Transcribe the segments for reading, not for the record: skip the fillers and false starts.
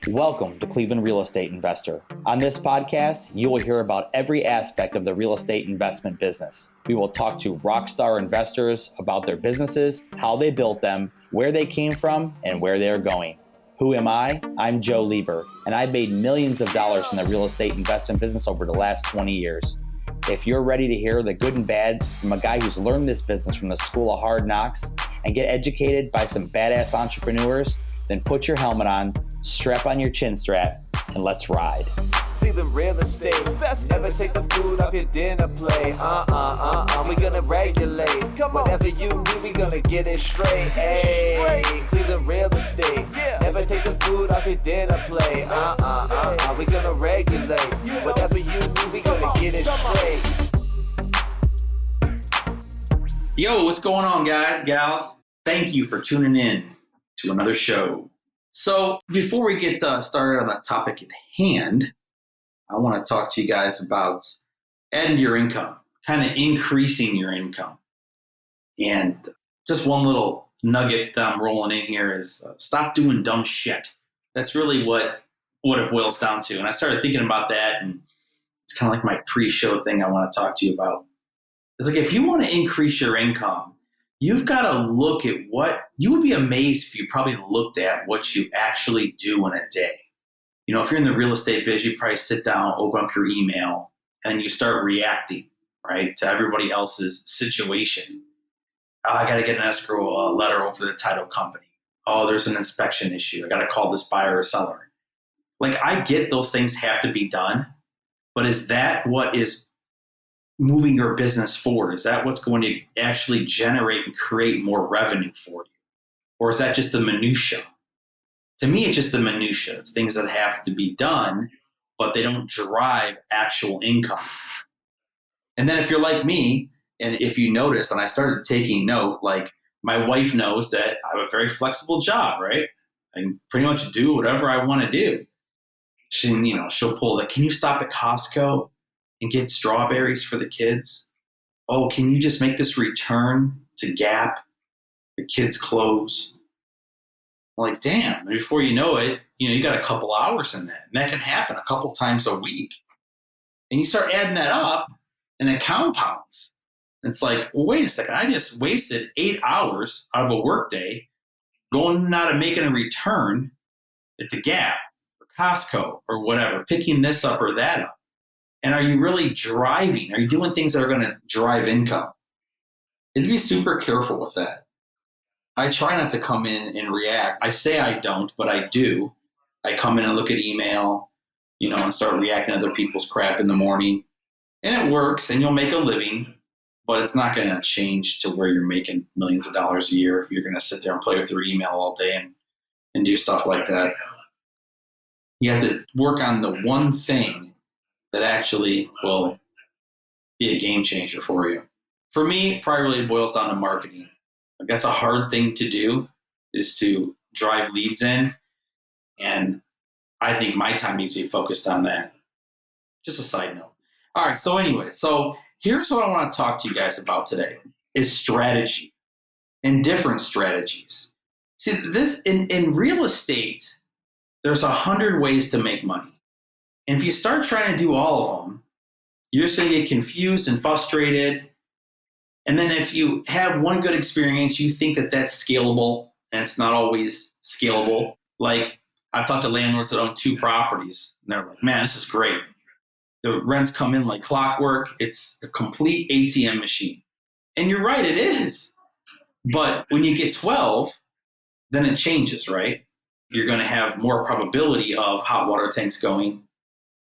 Welcome to Cleveland Real Estate Investor. On this podcast, you will hear about every aspect of the real estate investment business. We will talk to rockstar investors about their businesses, how they built them, where they came from, and where they are going. Who am I? I'm Joe Lieber, and I've made millions of dollars in the real estate investment business over the last 20 years. If you're ready to hear the good and bad from a guy who's learned this business from the school of hard knocks and get educated by some badass entrepreneurs, then put your helmet on, strap on your chin strap, and let's ride. Cleveland real estate, best never take the food off your dinner plate. We gonna regulate. Whatever you need, we gonna get it straight. Hey, Cleveland real estate, never take the food off your dinner plate. We gonna regulate. Whatever you need, we gonna get it straight. Yo, what's going on, guys, gals? Thank you for tuning in to another show. So before we get started on the topic at hand, I want to talk to you guys about adding to your income, kind of increasing your income. And just one little nugget that I'm rolling in here is stop doing dumb shit. That's really what it boils down to. And I started thinking about that, and it's kind of like my pre-show thing I want to talk to you about. It's like, if you want to increase your income, you've got to look at what you would be amazed if you probably looked at what you actually do in a day. You know, if you're in the real estate biz, you probably sit down, open up your email, and you start reacting, right, to everybody else's situation. Oh, I got to get an escrow letter over to the title company. Oh, there's an inspection issue. I got to call this buyer or seller. Like, I get those things have to be done, but is that what is moving your business forward? Is that what's going to actually generate and create more revenue for you? Or is that just the minutia? To me, it's just the minutia. It's things that have to be done, but they don't drive actual income. And then if you're like me, and if you notice, and I started taking note, like, my wife knows that I have a very flexible job, right? I can pretty much do whatever I want to do. She'll pull can you stop at Costco and get strawberries for the kids? Oh, can you just make this return to Gap, the kids' clothes? I'm like, damn, before you know it, you got a couple hours in that. And that can happen a couple times a week. And you start adding that up, and it compounds. And it's like, well, wait a second. I just wasted 8 hours out of a workday going out and making a return at the Gap or Costco or whatever, picking this up or that up. And are you really driving? Are you doing things that are going to drive income? You have to be super careful with that. I try not to come in and react. I say I don't, but I do. I come in and look at email, and start reacting to other people's crap in the morning. And it works, and you'll make a living, but it's not going to change to where you're making millions of dollars a year if you're going to sit there and play with your email all day and do stuff like that. You have to work on the one thing that actually will be a game changer for you. For me, probably really boils down to marketing. Like, that's a hard thing to do, is to drive leads in. And I think my time needs to be focused on that. Just a side note. All right. So anyway, here's what I want to talk to you guys about today is strategy and different strategies. See, this in real estate, there's 100 ways to make money. And if you start trying to do all of them, you're just going to get confused and frustrated. And then if you have one good experience, you think that that's scalable, and it's not always scalable. Like, I've talked to landlords that own 2 properties, and they're like, man, this is great. The rents come in like clockwork. It's a complete ATM machine. And you're right, it is. But when you get 12, then it changes, right? You're going to have more probability of hot water tanks going,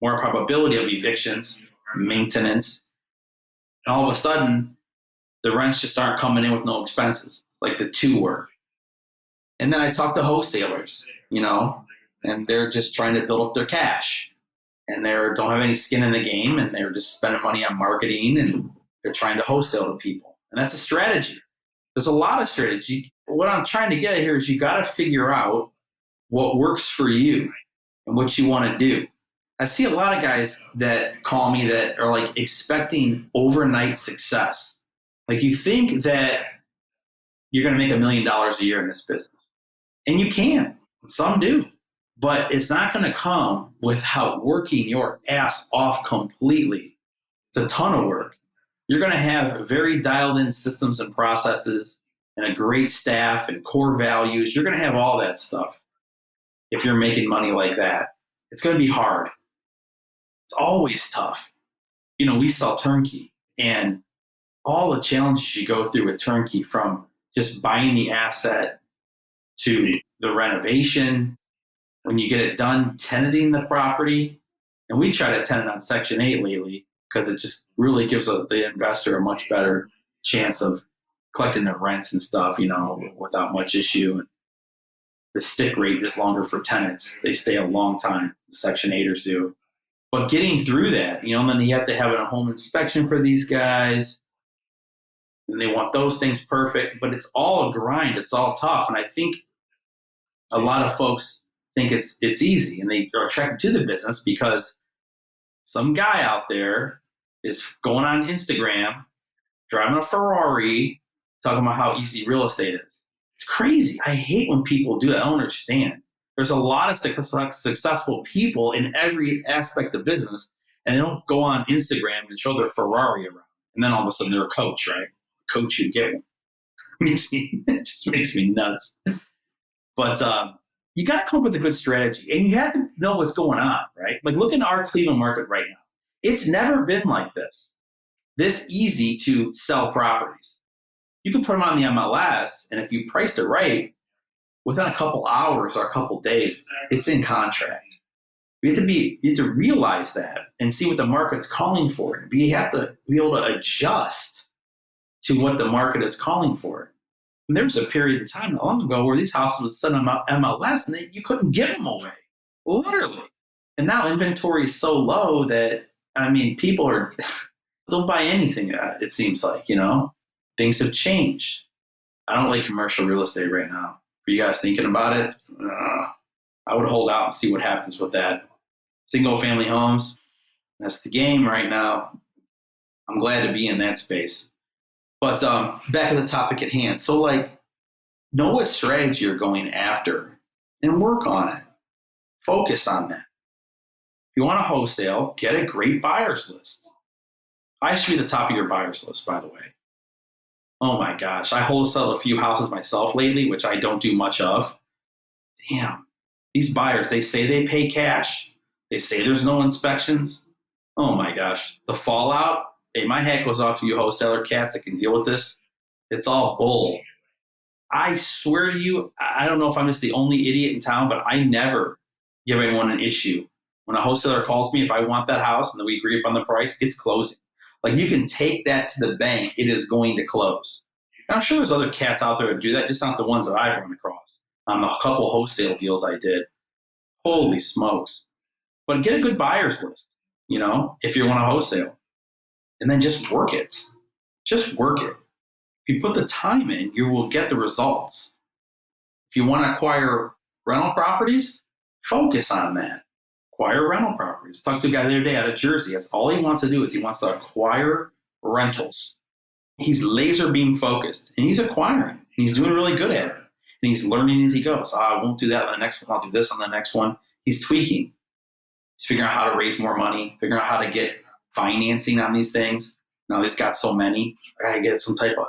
more probability of evictions, maintenance. And all of a sudden, the rents just aren't coming in with no expenses like the 2 were. And then I talk to wholesalers, and they're just trying to build up their cash. And they don't have any skin in the game, and they're just spending money on marketing, and they're trying to wholesale to people. And that's a strategy. There's a lot of strategy. What I'm trying to get at here is you got to figure out what works for you and what you want to do. I see a lot of guys that call me that are like expecting overnight success. Like, you think that you're going to make $1 million a year in this business. And you can. Some do. But it's not going to come without working your ass off completely. It's a ton of work. You're going to have very dialed in systems and processes and a great staff and core values. You're going to have all that stuff if you're making money like that. It's going to be hard. It's always tough. You know, we sell turnkey, and all the challenges you go through with turnkey, from just buying the asset to the renovation, when you get it done, tenanting the property. And we try to tenant on Section 8 lately because it just really gives the investor a much better chance of collecting their rents and stuff, you know, without much issue. The stick rate is longer for tenants. They stay a long time, the Section 8ers do. But getting through that, you know, and then you have to have a home inspection for these guys. And they want those things perfect, but it's all a grind. It's all tough. And I think a lot of folks think it's easy, and they are attracted to the business because some guy out there is going on Instagram, driving a Ferrari, talking about how easy real estate is. It's crazy. I hate when people do that. I don't understand. There's a lot of successful people in every aspect of business, and they don't go on Instagram and show their Ferrari around. And then all of a sudden they're a coach, right? Coach, you get one. It just makes me nuts. But you got to come up with a good strategy, and you have to know what's going on, right? Like, look at our Cleveland market right now. It's never been like this easy to sell properties. You can put them on the MLS, and if you priced it right, within a couple hours or a couple days, it's in contract. You have to realize that and see what the market's calling for. You have to be able to adjust to what the market is calling for. And there was a period of time not long ago where these houses would send them out MLS and you couldn't give them away, literally. And now inventory is so low that, I mean, they'll buy anything, it seems like, you know. Things have changed. I don't like commercial real estate right now. For you guys thinking about it, I would hold out and see what happens with that. Single family homes, that's the game right now. I'm glad to be in that space. But back to the topic at hand. So, like, know what strategy you're going after and work on it. Focus on that. If you want to wholesale, get a great buyer's list. I should be the top of your buyer's list, by the way. Oh my gosh, I wholesaled a few houses myself lately, which I don't do much of. Damn, these buyers, they say they pay cash. They say there's no inspections. Oh my gosh, the fallout. Hey, my hat goes off to you wholesaler cats that can deal with this. It's all bull. I swear to you, I don't know if I'm just the only idiot in town, but I never give anyone an issue. When a wholesaler calls me, if I want that house and then we agree upon the price, it's closing. Like, you can take that to the bank. It is going to close. And I'm sure there's other cats out there that do that, just not the ones that I've run across on the couple wholesale deals I did. Holy smokes. But get a good buyer's list, you know, if you want to wholesale. And then just work it. Just work it. If you put the time in, you will get the results. If you want to acquire rental properties, focus on that. Acquire rental properties. Talked to a guy the other day out of Jersey. That's all he wants to do, is he wants to acquire rentals. He's laser beam focused, and he's acquiring. He's doing really good at it. And he's learning as he goes. I won't do that on the next one. I'll do this on the next one. He's tweaking. He's figuring out how to raise more money, figuring out how to get financing on these things. Now he's got so many. I got to get some type of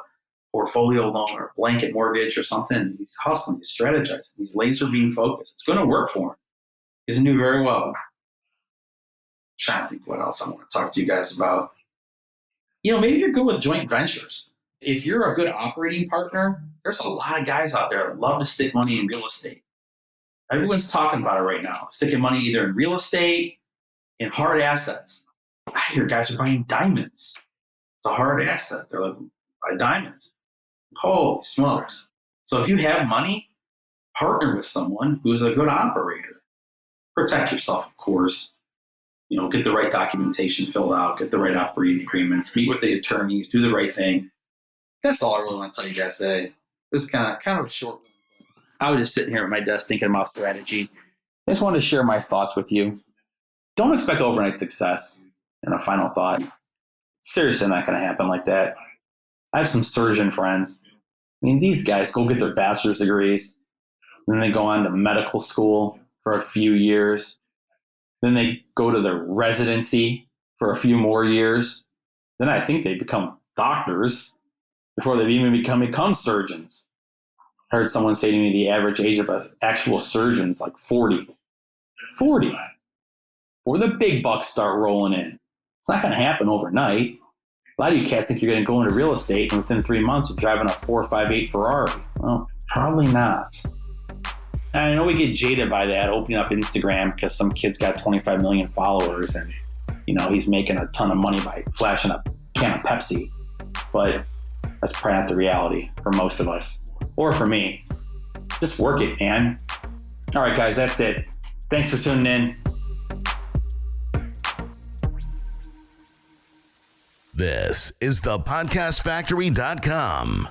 portfolio loan or blanket mortgage or something. He's hustling. He's strategizing. He's laser beam focused. It's going to work for him. He's going to do very well. I'm trying to think what else I want to talk to you guys about. You know, maybe you're good with joint ventures. If you're a good operating partner, there's a lot of guys out there that love to stick money in real estate. Everyone's talking about it right now. Sticking money either in real estate, in hard assets. I hear guys are buying diamonds. It's a hard asset. They're like, buy diamonds. Holy smokes. So if you have money, partner with someone who's a good operator. Protect yourself, of course. You know, get the right documentation filled out, get the right operating agreements, meet with the attorneys, do the right thing. That's all I really want to tell you guys today. It was kind of a short one. I was just sitting here at my desk thinking about strategy. I just wanted to share my thoughts with you. Don't expect overnight success. And a final thought. Seriously, not going to happen like that. I have some surgeon friends. I mean, these guys go get their bachelor's degrees, and then they go on to medical school. for a few years. Then they go to their residency for a few more years. Then I think they become doctors before they even become surgeons. I heard someone say to me the average age of an actual surgeon is like 40. 40. Before the big bucks start rolling in. It's not going to happen overnight. A lot of you cats think you're going to go into real estate and within 3 months you're driving a 458 Ferrari. Well, probably not. And I know we get jaded by that, opening up Instagram because some kid's got 25 million followers and, he's making a ton of money by flashing a can of Pepsi. But that's probably not the reality for most of us. Or for me. Just work it, man. All right, guys, that's it. Thanks for tuning in. This is thepodcastfactory.com.